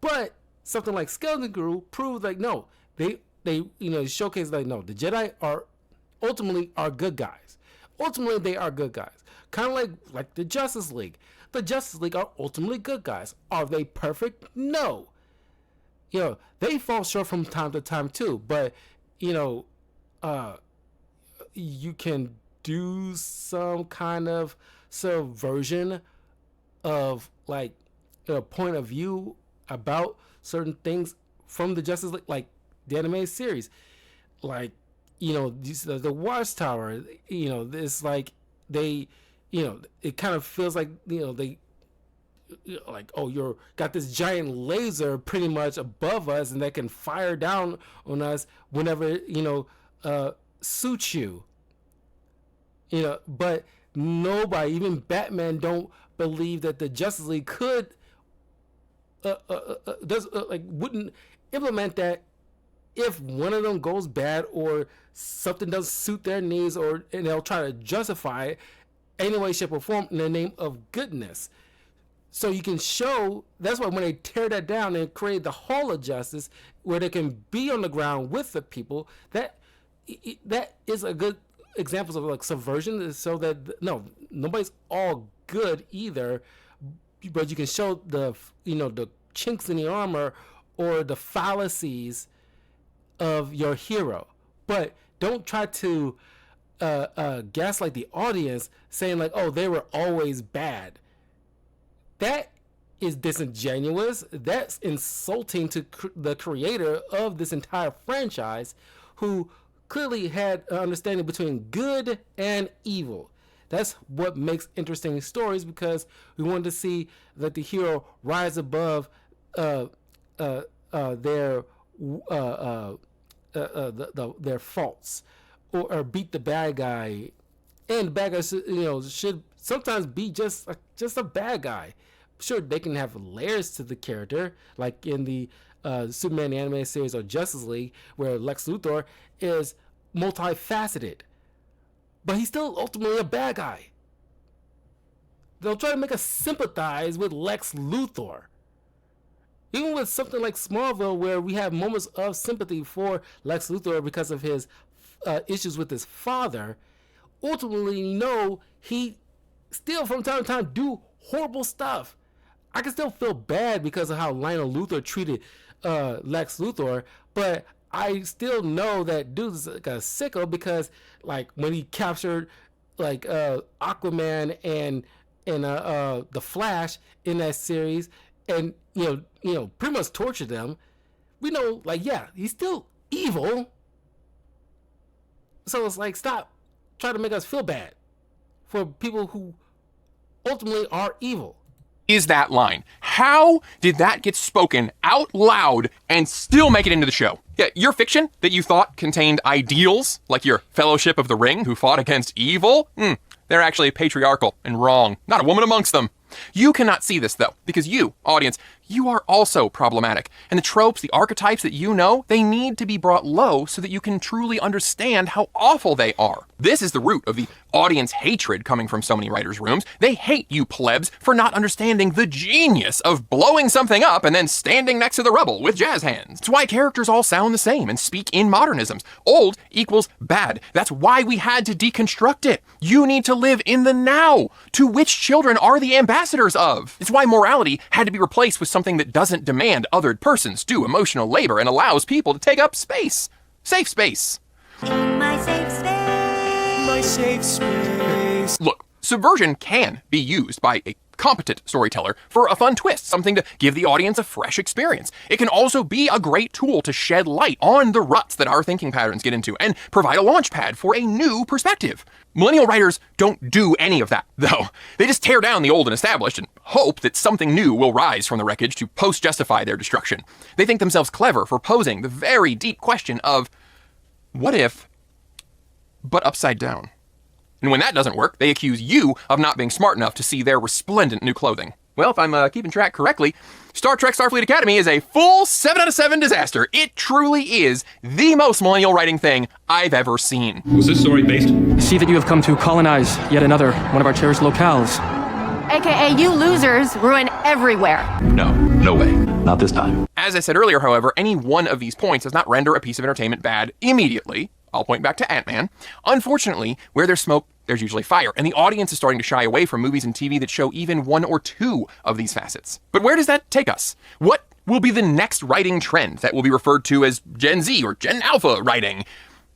but something like Skeleton Crew proved like, no, they showcase like, no, the Jedi are ultimately good guys. Ultimately, they are good guys. Kind of like the Justice League. The Justice League are ultimately good guys. Are they perfect? No. They fall short from time to time too, but you can do some kind of subversion of like a point of view about certain things from the Justice League, like the animated series, like the Watchtower. It's like they, it kind of feels like they. Like, oh, you're got this giant laser pretty much above us, and that can fire down on us whenever suits you. But nobody, even Batman, don't believe that the Justice League could wouldn't implement that if one of them goes bad or something doesn't suit their needs, and they'll try to justify it any way, shape, or form in the name of goodness. So you can show, that's why when they tear that down and create the Hall of Justice, where they can be on the ground with the people, that is a good example of like subversion, so that nobody's all good either, but you can show the chinks in the armor or the fallacies of your hero, but don't try to gaslight the audience saying like, oh, they were always bad. That is disingenuous. That's insulting to the creator of this entire franchise, who clearly had an understanding between good and evil. That's what makes interesting stories, because we wanted to see that the hero rise above their faults, or beat the bad guy. And the bad guy should sometimes be just a bad guy. Sure, they can have layers to the character, like in the Superman animated series or Justice League, where Lex Luthor is multifaceted, but he's still ultimately a bad guy. They'll try to make us sympathize with Lex Luthor. Even with something like Smallville, where we have moments of sympathy for Lex Luthor because of his issues with his father, ultimately, he still from time to time do horrible stuff. I can still feel bad because of how Lionel Luthor treated Lex Luthor, but I still know that dude's like a sicko, because like when he captured like Aquaman and the Flash in that series, and pretty much tortured them, we know, like, yeah, he's still evil, So it's like, stop trying to make us feel bad for people who ultimately are evil. Is that line? How did that get spoken out loud and still make it into the show? Yeah, your fiction that you thought contained ideals, like your Fellowship of the Ring who fought against evil, they're actually patriarchal and wrong. Not a woman amongst them. You cannot see this, though, because you, audience, you are also problematic. And the tropes, the archetypes that you know, they need to be brought low so that you can truly understand how awful they are. This is the root of the audience hatred coming from so many writers' rooms. They hate you plebs for not understanding the genius of blowing something up and then standing next to the rubble with jazz hands. It's why characters all sound the same and speak in modernisms. Old equals bad. That's why we had to deconstruct it. You need to live in the now. To which children are the ambassadors of? It's why morality had to be replaced with something that doesn't demand othered persons do emotional labor and allows people to take up space. Safe space. My safe space. My safe space. Look, subversion can be used by a competent storyteller for a fun twist, something to give the audience a fresh experience. It can also be a great tool to shed light on the ruts that our thinking patterns get into and provide a launch pad for a new perspective. Millennial writers don't do any of that, though. They just tear down the old and established and hope that something new will rise from the wreckage to post-justify their destruction. They think themselves clever for posing the very deep question of, what if, but upside down? And when that doesn't work, they accuse you of not being smart enough to see their resplendent new clothing. Well, if I'm keeping track correctly, Star Trek Starfleet Academy is a full 7 out of 7 disaster. It truly is the most millennial writing thing I've ever seen. Was this story based? I see that you have come to colonize yet another one of our cherished locales. AKA you losers ruin everywhere. No way. Not this time. As I said earlier, however, any one of these points does not render a piece of entertainment bad immediately. I'll point back to Ant-Man. Unfortunately, where there's smoke, there's usually fire, and the audience is starting to shy away from movies and TV that show even one or two of these facets. But where does that take us? What will be the next writing trend that will be referred to as Gen Z or Gen Alpha writing?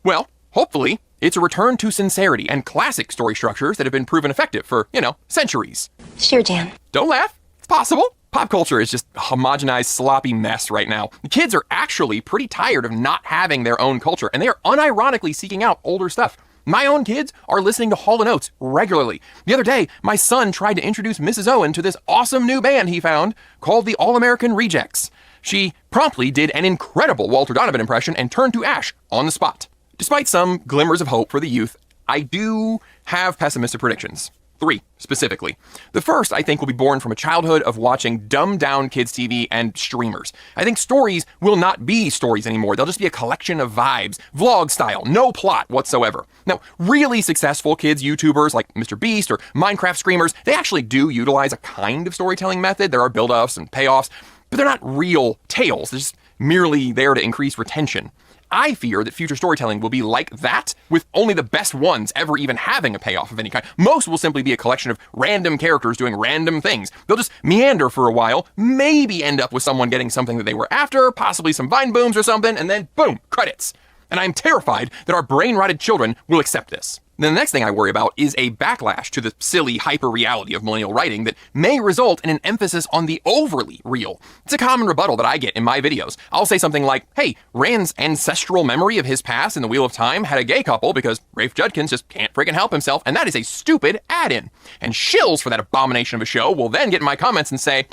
Well, hopefully, it's a return to sincerity and classic story structures that have been proven effective for, centuries. Sure, Dan. Don't laugh. It's possible. Pop culture is just a homogenized, sloppy mess right now. The kids are actually pretty tired of not having their own culture, and they are unironically seeking out older stuff. My own kids are listening to Hall & Oates regularly. The other day, my son tried to introduce Mrs. Owen to this awesome new band he found called the All-American Rejects. She promptly did an incredible Walter Donovan impression and turned to ash on the spot. Despite some glimmers of hope for the youth, I do have pessimistic predictions. 3, specifically. The first, I think, will be born from a childhood of watching dumbed-down kids' TV and streamers. I think stories will not be stories anymore. They'll just be a collection of vibes, vlog style, no plot whatsoever. Now, really successful kids YouTubers like Mr. Beast or Minecraft streamers, they actually do utilize a kind of storytelling method. There are build-ups and payoffs, but they're not real tales. They're just merely there to increase retention. I fear that future storytelling will be like that, with only the best ones ever even having a payoff of any kind. Most will simply be a collection of random characters doing random things. They'll just meander for a while, maybe end up with someone getting something that they were after, possibly some vine booms or something, and then boom, credits. And I'm terrified that our brain-rotted children will accept this. Then the next thing I worry about is a backlash to the silly hyper-reality of millennial writing that may result in an emphasis on the overly real. It's a common rebuttal that I get in my videos. I'll say something like, hey, Rand's ancestral memory of his past in the Wheel of Time had a gay couple because Rafe Judkins just can't freaking help himself, and that is a stupid add-in. And shills for that abomination of a show will then get in my comments and say,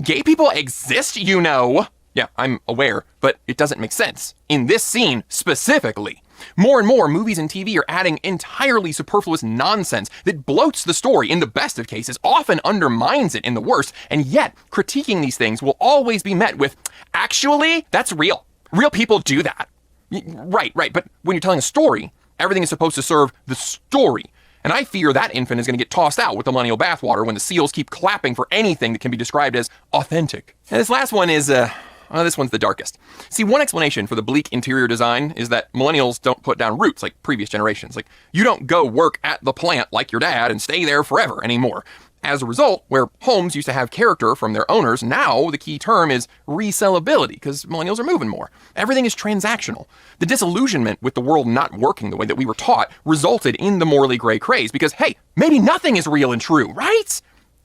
gay people exist, you know. Yeah, I'm aware, but it doesn't make sense. In this scene, specifically. More and more movies and TV are adding entirely superfluous nonsense that bloats the story in the best of cases, often undermines it in the worst, and yet critiquing these things will always be met with, actually, that's real. Real people do that. Right, but when you're telling a story, everything is supposed to serve the story. And I fear that infant is going to get tossed out with the millennial bathwater when the seals keep clapping for anything that can be described as authentic. And this last one is, this one's the darkest. See, one explanation for the bleak interior design is that millennials don't put down roots like previous generations. Like, you don't go work at the plant like your dad and stay there forever anymore. As a result, where homes used to have character from their owners, now the key term is resellability, because millennials are moving more. Everything is transactional. The disillusionment with the world not working the way that we were taught resulted in the morally gray craze, because, hey, maybe nothing is real and true, right?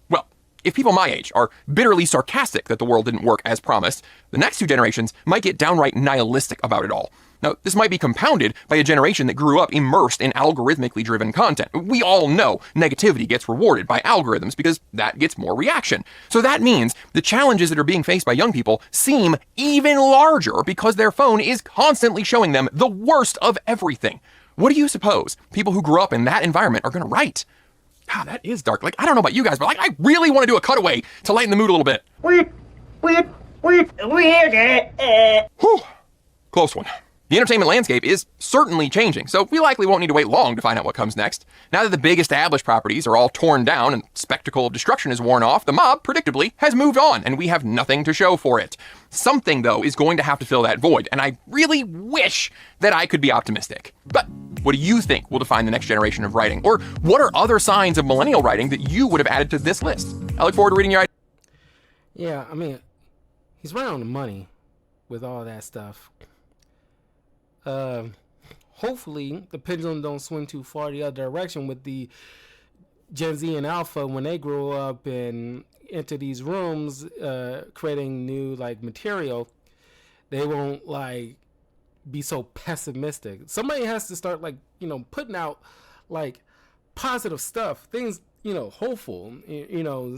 Well, if people my age are bitterly sarcastic that the world didn't work as promised, the next 2 generations might get downright nihilistic about it all. Now, this might be compounded by a generation that grew up immersed in algorithmically driven content. We all know negativity gets rewarded by algorithms because that gets more reaction. So that means the challenges that are being faced by young people seem even larger because their phone is constantly showing them the worst of everything. What do you suppose people who grew up in that environment are going to write? Ah, that is dark. Like, I don't know about you guys, but like, I really want to do a cutaway to lighten the mood a little bit. Whew. Close one. The entertainment landscape is certainly changing, so we likely won't need to wait long to find out what comes next. Now that the big established properties are all torn down and spectacle of destruction is worn off, the mob, predictably, has moved on, and we have nothing to show for it. Something, though, is going to have to fill that void, and I really wish that I could be optimistic. But what do you think will define the next generation of writing? Or what are other signs of millennial writing that you would have added to this list? I look forward to reading your ideas. Yeah, I mean, he's right on the money with all that stuff. Hopefully the pendulum don't swing too far the other direction with the Gen Z and Alpha when they grow up and enter these rooms, creating new like material. They won't like be so pessimistic. Somebody has to start like, putting out like positive stuff, things, hopeful,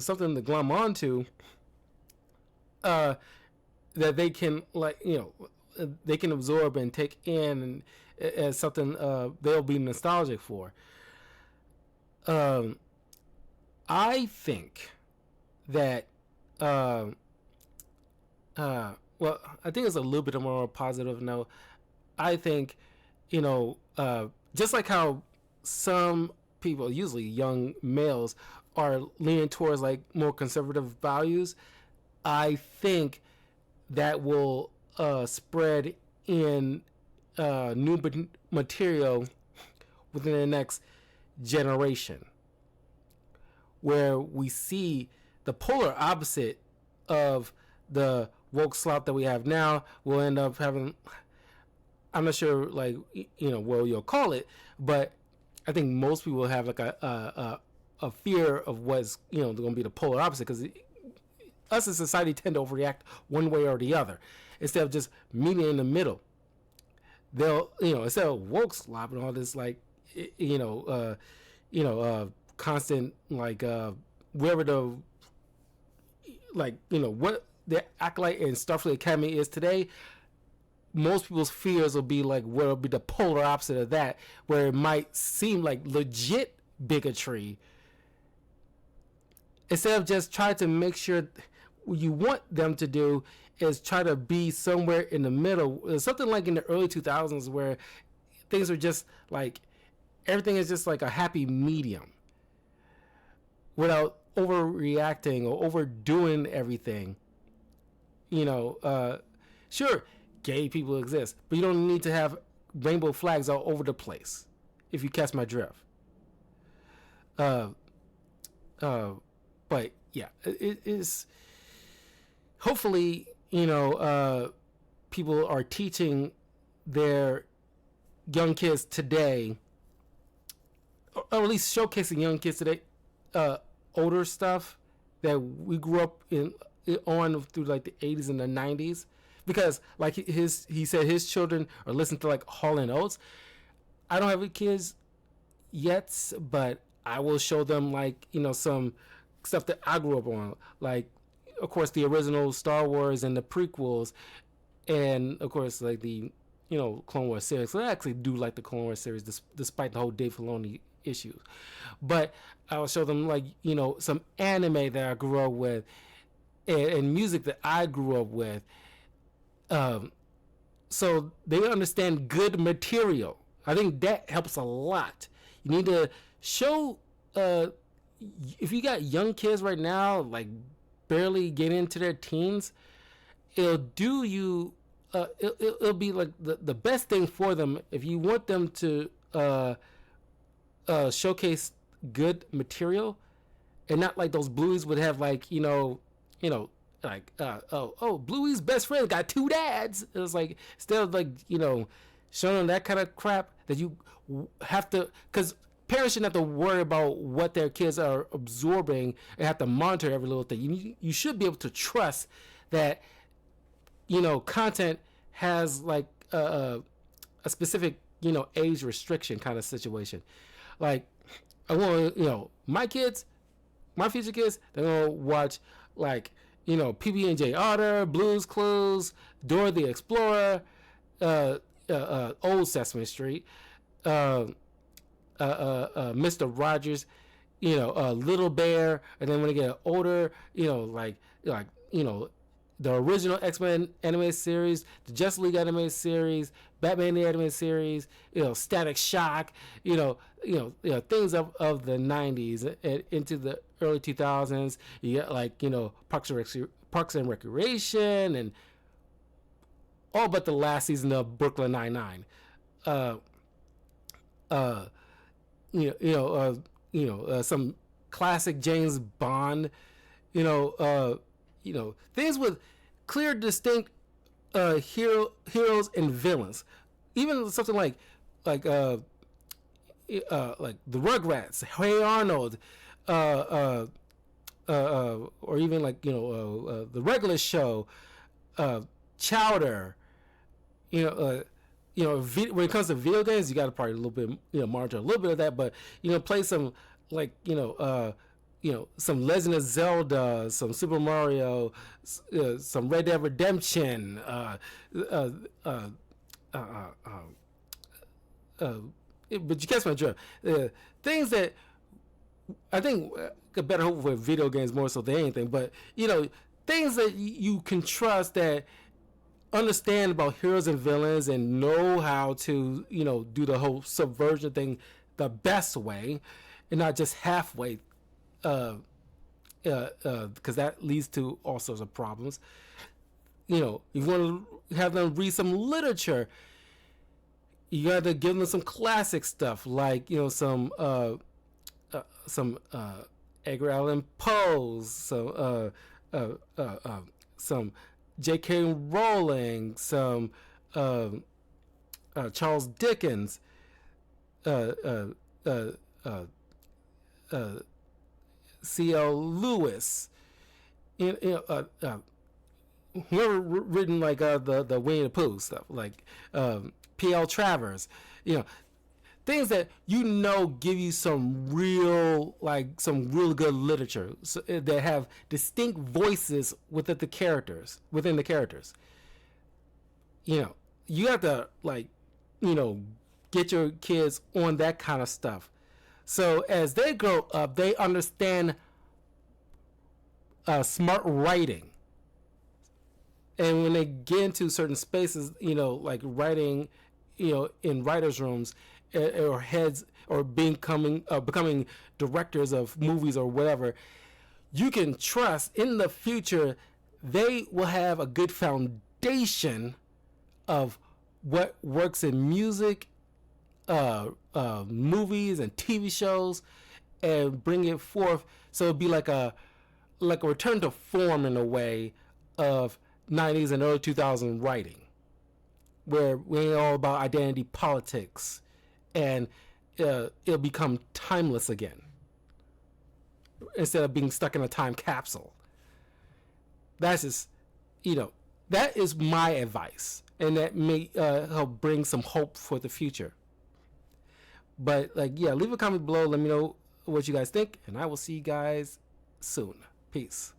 something to glom onto, that they can like, they can absorb and take in as something they'll be nostalgic for. I think that well, I think it's a little bit more positive note. I think, just like how some people, usually young males, are leaning towards like more conservative values, I think that will spread in new material within the next generation, where we see the polar opposite of the woke slop that we have now. We'll end up having, I'm not sure, like, what you'll call it, but I think most people have like a fear of what's going to be the polar opposite, because us as society tend to overreact one way or the other instead of just meeting in the middle. They'll, instead of woke slop and all this, like, constant, like, wherever the, like, what the Acolyte and Starfleet Academy is today, most people's fears will be like, what will be the polar opposite of that, where it might seem like legit bigotry, instead of just trying to make sure what you want them to do is try to be somewhere in the middle. Something like in the early 2000s where things are just like, everything is just like a happy medium without overreacting or overdoing everything. Sure, gay people exist, but you don't need to have rainbow flags all over the place, if you catch my drift. But yeah, it is, hopefully, people are teaching their young kids today, or at least showcasing young kids today, older stuff that we grew up on through like the 80s and the 90s, because like he said his children are listening to like Hall & Oates. I don't have kids yet, but I will show them like, some stuff that I grew up on, like, of course, the original Star Wars and the prequels, and of course, like the Clone Wars series. So I actually do like the Clone Wars series, despite the whole Dave Filoni issues. But I'll show them like some anime that I grew up with, and music that I grew up with, so they understand good material. I think that helps a lot. You need to show, if you got young kids right now, like barely getting into their teens, it'll do you, it'll be like the best thing for them if you want them to showcase good material, and not like those Blueies would have like like Bluey's best friend got 2 dads. It was like, instead of like showing them that kind of crap, that you have to, because parents shouldn't have to worry about what their kids are absorbing and have to monitor every little thing. You should be able to trust that content has like a specific, age restriction kind of situation. Like, I want, my kids, my future kids, they're gonna watch like, PB&J Otter, Blue's Clues, Dora the Explorer, Old Sesame Street, Mr. Rogers, Little Bear, and then when they get older, the original X-Men animated series, the Justice League animated series, Batman the animated series, Static Shock, things of the 90s and into the early 2000s. You got Parks and Recreation, and all but the last season of Brooklyn Nine-Nine. Some classic James Bond, things with clear, distinct heroes and villains. Even something like the Rugrats, Hey Arnold, or even the Regular Show, Chowder. When it comes to video games, you got to probably a little bit, monitor a little bit of that, but play some some Legend of Zelda, some Super Mario, some Red Dead Redemption, but you catch my drift. Things that I think could better hope for video games more so than anything, but things that you can trust, that understand about heroes and villains and know how to do the whole subversion thing the best way and not just halfway, because that leads to all sorts of problems. You want to have them read some literature, you got to give them some classic stuff, like some Edgar Allan Poe, some J.K. Rowling, some Charles Dickens, C.L. Lewis, whoever written the Winnie the Pooh stuff, like P.L. Travers, things that give you some real good literature, that have distinct voices within the characters. You have to get your kids on that kind of stuff, so as they grow up, they understand smart writing. And when they get into certain spaces, like writing, in writers' rooms, or heads, or becoming directors of movies or whatever, you can trust in the future they will have a good foundation of what works in music, movies and TV shows, and bring it forth, so it'd be like a return to form in a way of 90s and early 2000s writing, where we're all about identity politics, and it'll become timeless again instead of being stuck in a time capsule. That's just, that is my advice, and that may help bring some hope for the future. But leave a comment below, let me know what you guys think, and I will see you guys soon. Peace.